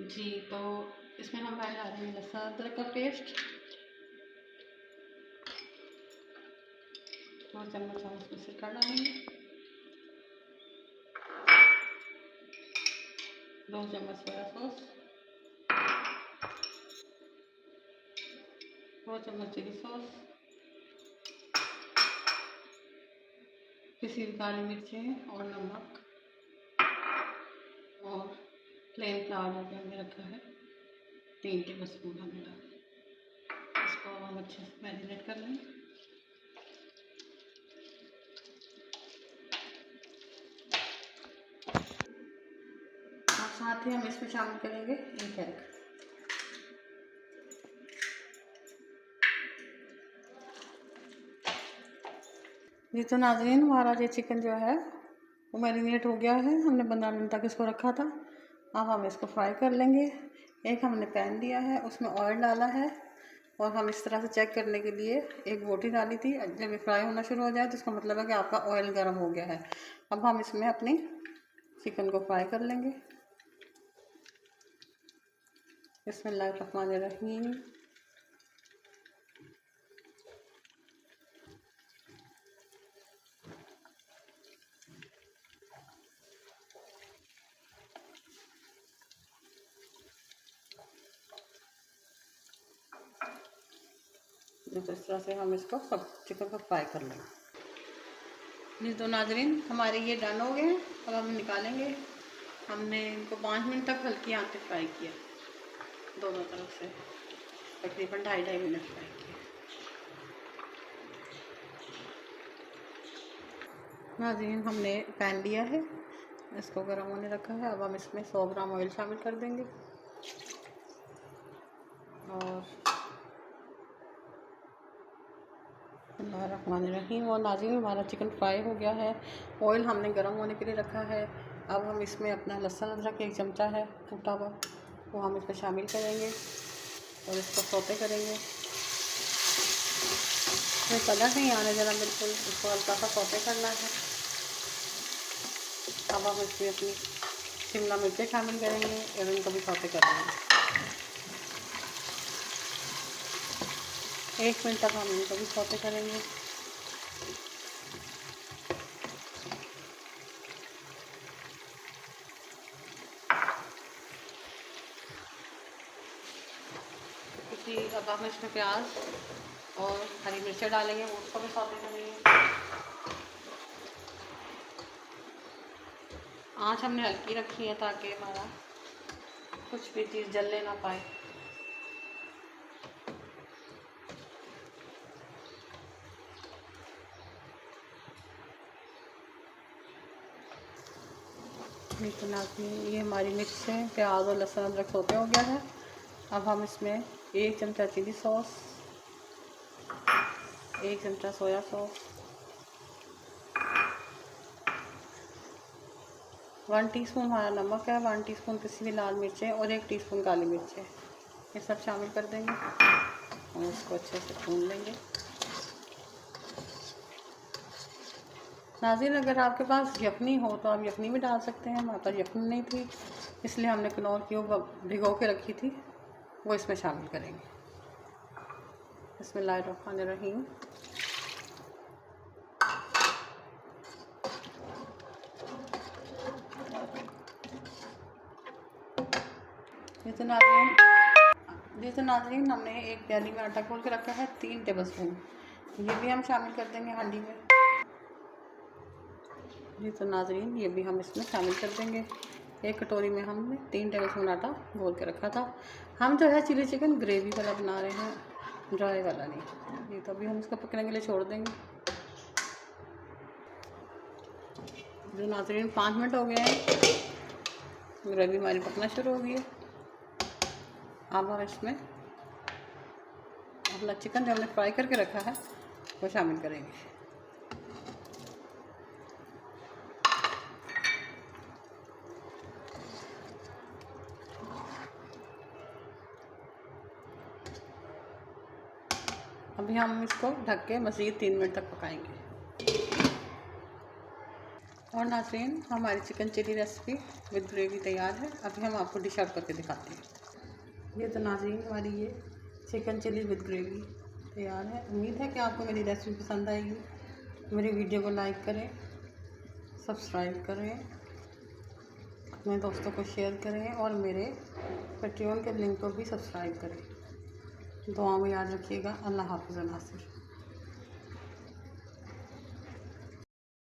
जी, तो इसमें हम डाल रहे हैं लहसुन अदरक का पेस्ट। 2 चम्मच हम इसमें सिरका डालेंगे। 2 चम्मच सोया सॉस। 2 चम्मच चिली सॉस। पिसी हुई काली मिर्चें और नमक और प्लेन फ्लावर जो हमने रखा है 3 टेबल स्पून हमने डाला। इसको हम अच्छे से मैरिनेट कर लेंगे। और साथ ही हम इसमें शामिल करेंगे 1 एग। जी तो नाज़रीन, हमारा ये चिकन जो है वो मैरिनेट हो गया है। हमने 15 मिनट तक इसको रखा था। अब हम इसको फ्राई कर लेंगे। एक हमने पैन लिया है, उसमें ऑयल डाला है और हम इस तरह से चेक करने के लिए एक बोटी डाली थी। जब ये फ्राई होना शुरू हो जाए तो इसका मतलब है कि आपका ऑयल गर्म हो गया है। अब हम इसमें अपनी चिकन को फ्राई कर लेंगे। बिस्मिल्लाहिर्रहमानिर्रहीम। तो इस तरह से हम इसको सब चिकन को फ्राई कर लेंगे। जी तो नाज़रीन, हमारे ये डन हो गए हैं। अब हम निकालेंगे। हमने इनको 5 मिनट तक हल्की आंच पे फ्राई किया, दोनों तरफ से तकरीबन 2.5 मिनट फ्राई किया। नाज़रीन, हमने पैन लिया है, इसको गर्म होने रखा है। अब हम इसमें 100 ग्राम ऑयल शामिल कर देंगे और बिस्मिल्लाहिर्रहमानिर्रहीम। और नाज़रीन, हमारा चिकन फ्राई हो गया है। ऑयल हमने गर्म होने के लिए रखा है। अब हम इसमें अपना लहसुन अदरक 1 चमचा है टूटा हुआ, वो हम इसमें शामिल करेंगे और इसको सौते करेंगे। इसमें कलर नहीं आने देना, बिल्कुल इसको हल्का सा सौते करना है। अब हम इसमें अपनी शिमला मिर्चें शामिल करेंगे और इनको भी सौते करेंगे। 1 मिनट तक हम इनको भी सौते करेंगे। अब हम इसमें प्याज और हरी मिर्चें डालेंगे, उसको भी सौते करेंगे। आँच हमने हल्की रखी है ताकि हमारा कुछ भी चीज़ जलने ना पाए। तो नाज़रीन, ये हमारी मिर्च से प्याज और लहसुन अदरक सौते हो गया है। अब हम इसमें 1 चमचा चिली सॉस, 1 चमचा सोया सॉस, 1 टीस्पून हमारा नमक है, 1 टीस्पून पिसी हुई लाल मिर्चें और 1 टीस्पून काली मिर्चें, ये सब शामिल कर देंगे और इसको अच्छे से भून लेंगे। नाज़रीन, अगर आपके पास यखनी हो तो आप यखनी भी डाल सकते हैं। हमारे पास यखनी नहीं थी, इसलिए हमने किनौर की भिगो के रखी थी, वो इसमें शामिल करेंगे। बिस्मिल्लाहिर्रहमानिर्रहीम। जी तो नाज़रीन, हमने एक प्याली में आटा घोल के रखा है 3 टेबल स्पून, ये भी हम शामिल कर देंगे हांडी में। जी तो नाज़रीन, ये भी हम इसमें शामिल कर देंगे। एक कटोरी में हमने 3 टेबल स्पून आटा घोल के रखा था। हम जो है चिली चिकन ग्रेवी वाला बना रहे हैं, ड्राई वाला नहीं। ये तो अभी हम इसको पकने के लिए छोड़ देंगे। जो नाज़रीन, 5 मिनट हो गए हैं, ग्रेवी हमारी पकना शुरू हो गई है। अब हम इसमें अपना चिकन जो हमने फ्राई करके रखा है वो शामिल करेंगे। अभी हम इसको ढक के मज़ीद 3 मिनट तक पकाएंगे। और नाज़रीन, हमारी chicken chilli recipe with gravy तैयार है। अभी हम आपको डिश आउट करके दिखाते हैं। ये तो नाज़रीन हमारी ये चिकन चिली विद ग्रेवी तैयार है। उम्मीद है कि आपको मेरी रेसिपी पसंद आएगी। मेरी वीडियो को लाइक करें, सब्सक्राइब करें, अपने दोस्तों को शेयर करें और मेरे पेट्रियन के लिंक को भी सब्सक्राइब करें। दुआ में याद रखिएगा। अल्लाह हाफ़िज़।